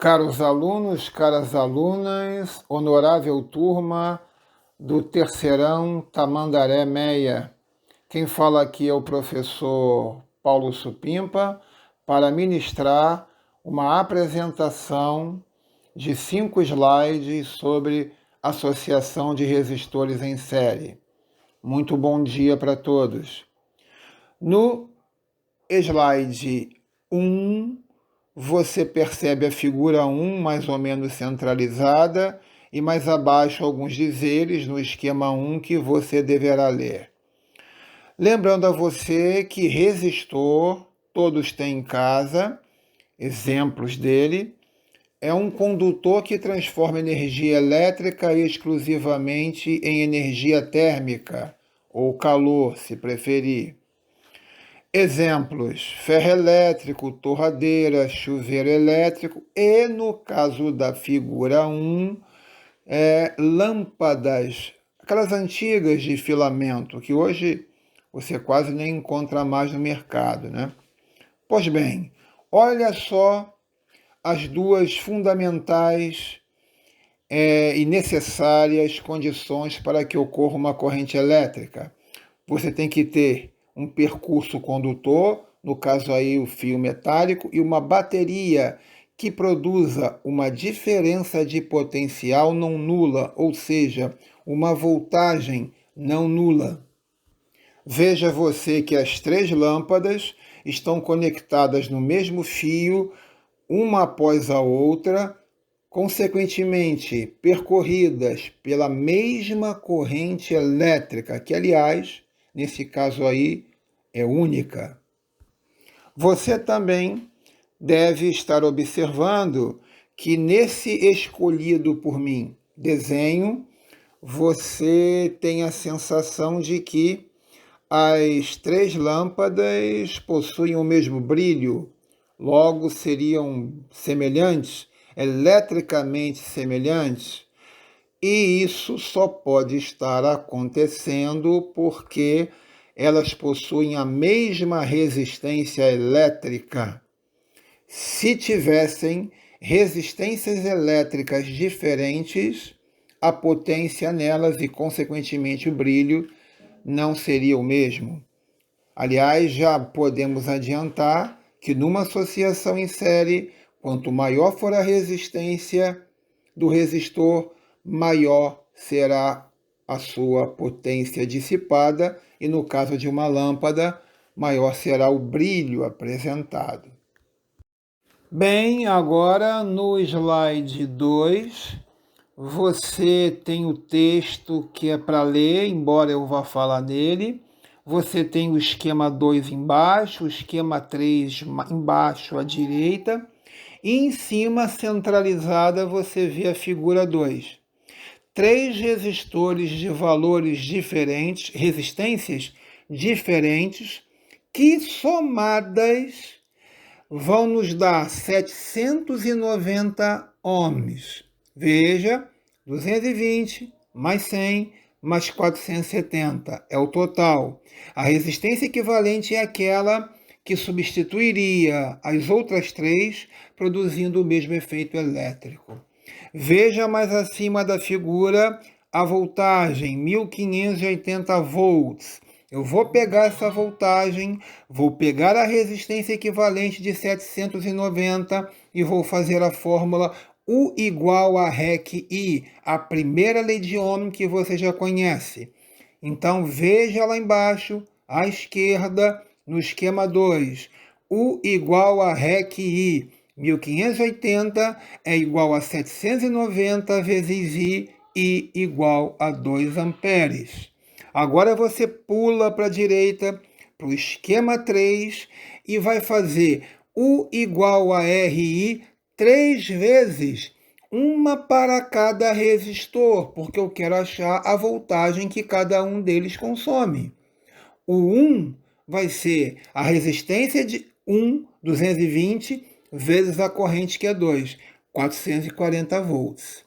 Caros alunos, caras alunas, honorável turma do Terceirão Tamandaré Meia. Quem fala aqui é o professor Paulo Supimpa para ministrar uma apresentação de 5 slides sobre associação de resistores em série. Muito bom dia para todos. No slide 1, você percebe a figura 1 mais ou menos centralizada e mais abaixo alguns dizeres no esquema 1 que você deverá ler. Lembrando a você que resistor, todos têm em casa, exemplos dele, é um condutor que transforma energia elétrica exclusivamente em energia térmica, ou calor, se preferir. Exemplos: ferro elétrico, torradeira, chuveiro elétrico e, no caso da figura 1, lâmpadas, aquelas antigas de filamento que hoje você quase nem encontra mais no mercado, né? Pois bem, olha só as duas fundamentais e necessárias condições para que ocorra uma corrente elétrica. Você tem que ter um percurso condutor, no caso aí o fio metálico, e uma bateria que produza uma diferença de potencial não nula, ou seja, uma voltagem não nula. Veja você que as 3 lâmpadas estão conectadas no mesmo fio, uma após a outra, consequentemente percorridas pela mesma corrente elétrica, que, aliás, nesse caso aí, é única. Você também deve estar observando que nesse escolhido por mim desenho, você tem a sensação de que as 3 lâmpadas possuem o mesmo brilho, logo seriam semelhantes, eletricamente semelhantes. E isso só pode estar acontecendo porque elas possuem a mesma resistência elétrica. Se tivessem resistências elétricas diferentes, a potência nelas e, consequentemente, o brilho não seria o mesmo. Aliás, já podemos adiantar que numa associação em série, quanto maior for a resistência do resistor, maior será a sua potência dissipada e, no caso de uma lâmpada, maior será o brilho apresentado. Bem, agora no slide 2, você tem o texto que é para ler, embora eu vá falar nele. Você tem o esquema 2 embaixo, o esquema 3 embaixo à direita. E em cima, centralizada, você vê a figura 2. 3 resistores de valores diferentes, resistências diferentes, que somadas vão nos dar 790 ohms. Veja, 220 mais 100 mais 470 é o total. A resistência equivalente é aquela que substituiria as outras 3, produzindo o mesmo efeito elétrico. Veja mais acima da figura a voltagem, 1580 volts. Eu vou pegar essa voltagem, vou pegar a resistência equivalente de 790 e vou fazer a fórmula U igual a REC I, a primeira lei de Ohm que você já conhece. Então, veja lá embaixo, à esquerda, no esquema 2, U igual a REC I. 1580 é igual a 790 vezes I igual a 2 amperes. Agora você pula para a direita, para o esquema 3, e vai fazer U igual a RI 3 vezes, uma para cada resistor, porque eu quero achar a voltagem que cada um deles consome. O 1 vai ser a resistência de 220, vezes a corrente que é 2, 440 volts.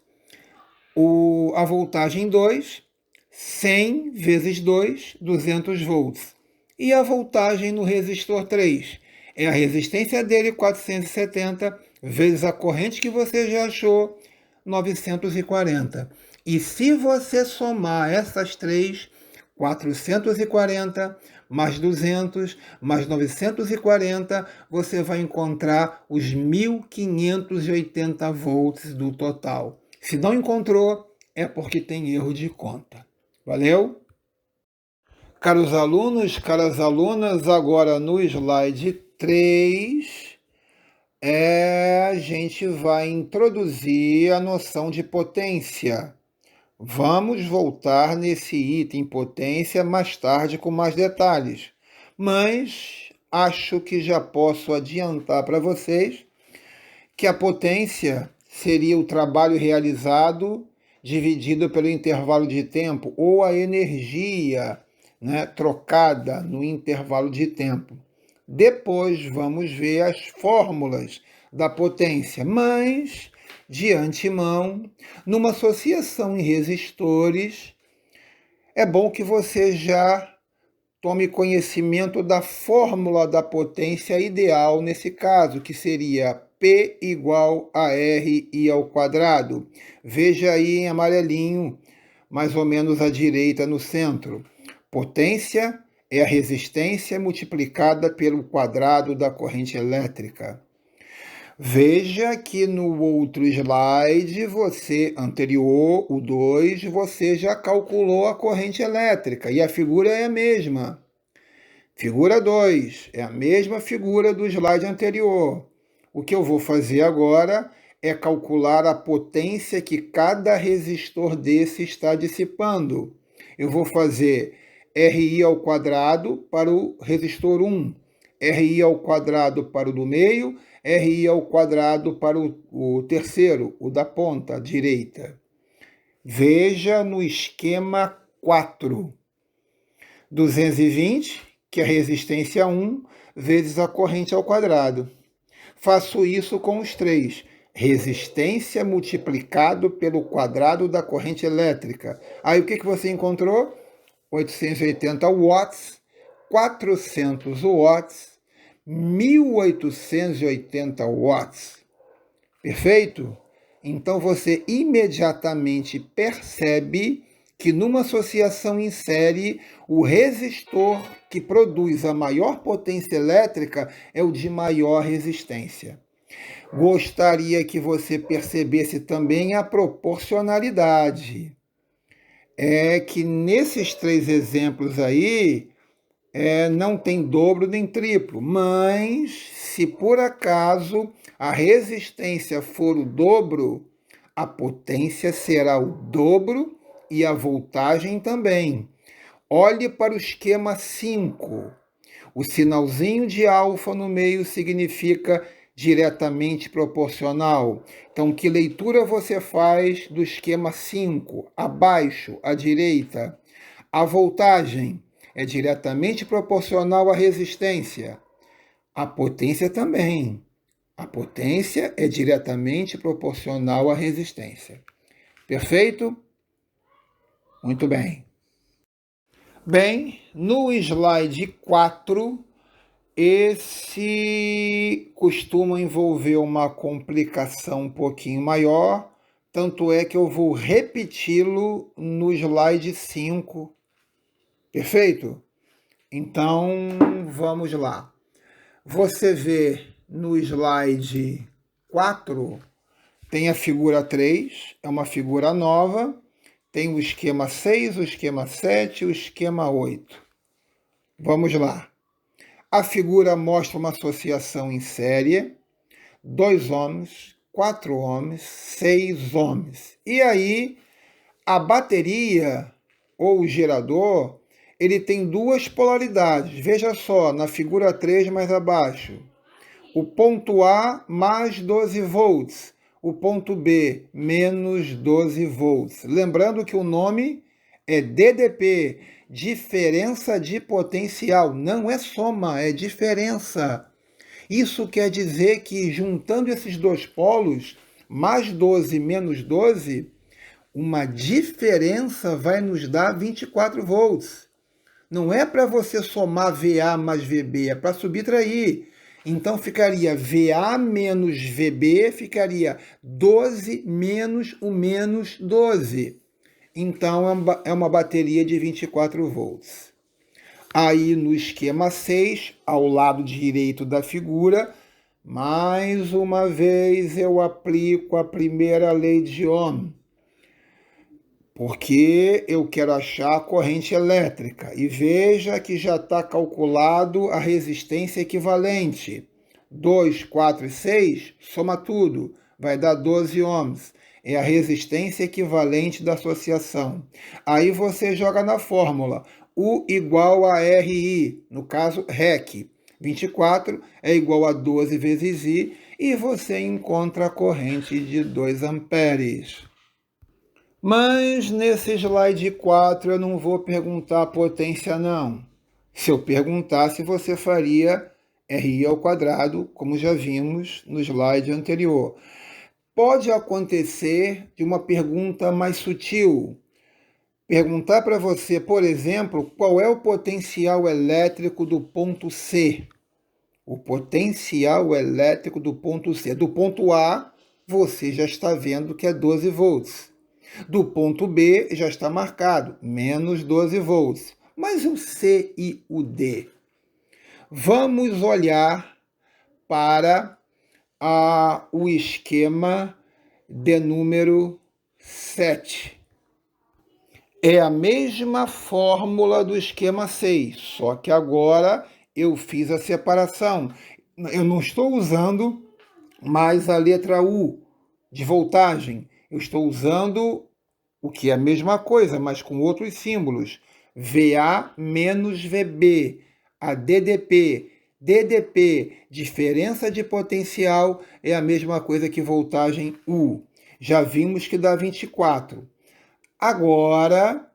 A voltagem 2, 100 vezes 2, 200 volts. E a voltagem no resistor 3 é a resistência dele, 470, vezes a corrente que você já achou, 940. E se você somar essas três, 440 mais 200 mais 940, você vai encontrar os 1580 volts do total. Se não encontrou, é porque tem erro de conta. Valeu? Caros alunos, caras alunas, agora no slide 3, a gente vai introduzir a noção de potência. Vamos voltar nesse item potência mais tarde com mais detalhes, mas acho que já posso adiantar para vocês que a potência seria o trabalho realizado dividido pelo intervalo de tempo ou a energia, né, trocada no intervalo de tempo. Depois vamos ver as fórmulas da potência, mas de antemão, numa associação em resistores, é bom que você já tome conhecimento da fórmula da potência ideal nesse caso, que seria P igual a RI ao quadrado. Veja aí em amarelinho, mais ou menos à direita no centro. Potência é a resistência multiplicada pelo quadrado da corrente elétrica. Veja que no outro slide, anterior, o 2, você já calculou a corrente elétrica e a figura é a mesma. Figura 2 é a mesma figura do slide anterior. O que eu vou fazer agora é calcular a potência que cada resistor desse está dissipando. Eu vou fazer RI ao quadrado para o resistor 1, RI ao quadrado para o do meio, RI ao quadrado para o terceiro, o da ponta direita. Veja no esquema 4. 220, que é a resistência 1, vezes a corrente ao quadrado. Faço isso com os três. Resistência multiplicado pelo quadrado da corrente elétrica. Aí o que você encontrou? 880 watts, 400 watts, 1880 watts. Perfeito? Então você imediatamente percebe que numa associação em série, o resistor que produz a maior potência elétrica é o de maior resistência. Gostaria que você percebesse também a proporcionalidade. É que nesses três exemplos aí, não tem dobro nem triplo, mas se por acaso a resistência for o dobro, a potência será o dobro e a voltagem também. Olhe para o esquema 5. O sinalzinho de alfa no meio significa diretamente proporcional. Então, que leitura você faz do esquema 5? Abaixo, à direita. A voltagem é diretamente proporcional à resistência. A potência também. A potência é diretamente proporcional à resistência. Perfeito? Muito bem. Bem, no slide 4, esse costuma envolver uma complicação um pouquinho maior, tanto é que eu vou repeti-lo no slide 5. Perfeito? Então, vamos lá. Você vê no slide 4, tem a figura 3, é uma figura nova, tem o esquema 6, o esquema 7 e o esquema 8. Vamos lá. A figura mostra uma associação em série, 2 ohms, 4 ohms, 6 ohms. E aí, a bateria ou o gerador, ele tem duas polaridades. Veja só, na figura 3 mais abaixo. O ponto A, mais 12 volts. O ponto B, menos 12 volts. Lembrando que o nome é DDP, diferença de potencial. Não é soma, é diferença. Isso quer dizer que, juntando esses dois polos, mais 12 menos 12, uma diferença vai nos dar 24 volts. Não é para você somar VA mais VB, é para subtrair. Então ficaria VA menos VB, ficaria 12 menos o menos 12. Então é uma bateria de 24 volts. Aí no esquema 6, ao lado direito da figura, mais uma vez eu aplico a primeira lei de Ohm, porque eu quero achar a corrente elétrica. E veja que já está calculado a resistência equivalente. 2, 4 e 6, soma tudo, vai dar 12 ohms. É a resistência equivalente da associação. Aí você joga na fórmula. U igual a RI, no caso REC. 24 é igual a 12 vezes I, e você encontra a corrente de 2 amperes. Mas nesse slide 4 eu não vou perguntar a potência não. Se eu perguntasse, você faria RI ao quadrado, como já vimos no slide anterior. Pode acontecer de uma pergunta mais sutil. Perguntar para você, por exemplo, qual é o potencial elétrico do ponto C. O potencial elétrico do ponto C. Do ponto A, você já está vendo que é 12 volts. Do ponto B já está marcado, menos 12 volts. Mas o C e o D? Vamos olhar para o esquema de número 7. É a mesma fórmula do esquema 6, só que agora eu fiz a separação. Eu não estou usando mais a letra U de voltagem. Eu estou usando o que é a mesma coisa, mas com outros símbolos. VA menos VB, a DDP. DDP, diferença de potencial, é a mesma coisa que voltagem U. Já vimos que dá 24. Agora,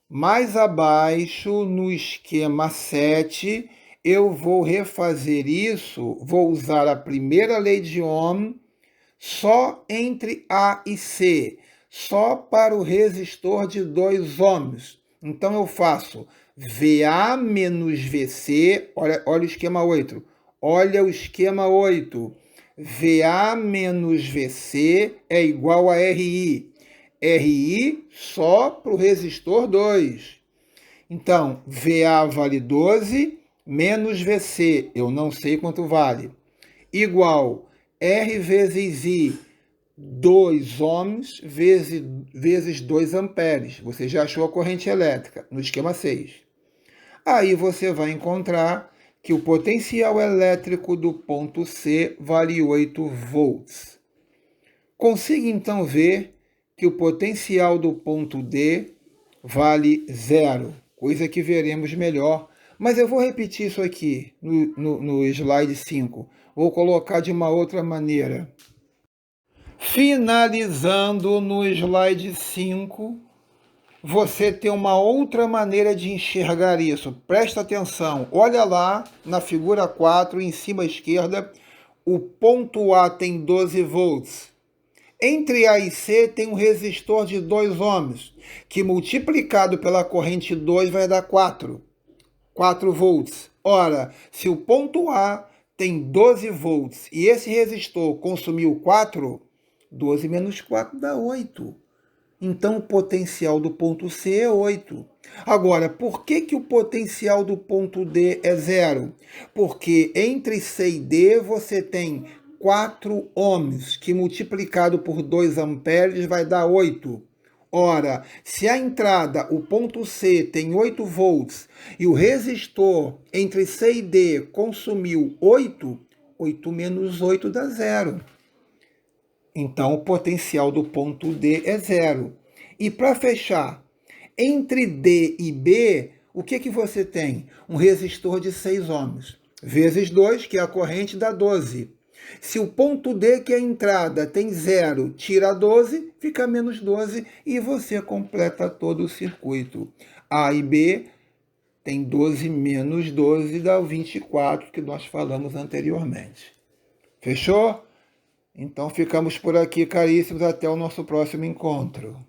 mais abaixo, no esquema 7, eu vou refazer isso, vou usar a primeira lei de Ohm só entre A e C, só para o resistor de 2 ohms. Então eu faço VA menos VC, olha o esquema 8, olha o esquema 8. VA menos VC é igual a RI. RI só para o resistor 2. Então, VA vale 12, menos VC, eu não sei quanto vale, igual R vezes I, 2 ohms vezes 2 amperes. Você já achou a corrente elétrica no esquema 6. Aí você vai encontrar que o potencial elétrico do ponto C vale 8 volts. Consiga então ver que o potencial do ponto D vale 0, coisa que veremos melhor. Mas eu vou repetir isso aqui no slide 5. Vou colocar de uma outra maneira. Finalizando no slide 5, você tem uma outra maneira de enxergar isso. Presta atenção. Olha lá na figura 4, em cima à esquerda, o ponto A tem 12 volts. Entre A e C tem um resistor de 2 ohms, que multiplicado pela corrente 2 vai dar 4 volts. Ora, se o ponto A tem 12 volts e esse resistor consumiu 4, 12 menos 4 dá 8. Então o potencial do ponto C é 8. Agora, por que o potencial do ponto D é 0? Porque entre C e D você tem 4 ohms, que multiplicado por 2 amperes vai dar 8. Ora, se a entrada, o ponto C, tem 8 volts e o resistor entre C e D consumiu 8, 8 menos 8 dá 0. Então, o potencial do ponto D é 0. E para fechar, entre D e B, o que você tem? Um resistor de 6 ohms, vezes 2, que é a corrente, dá 12. Se o ponto D, que é a entrada, tem 0, tira 12, fica menos 12 e você completa todo o circuito. A e B tem 12 menos 12, dá o 24 que nós falamos anteriormente. Fechou? Então ficamos por aqui, caríssimos, até o nosso próximo encontro.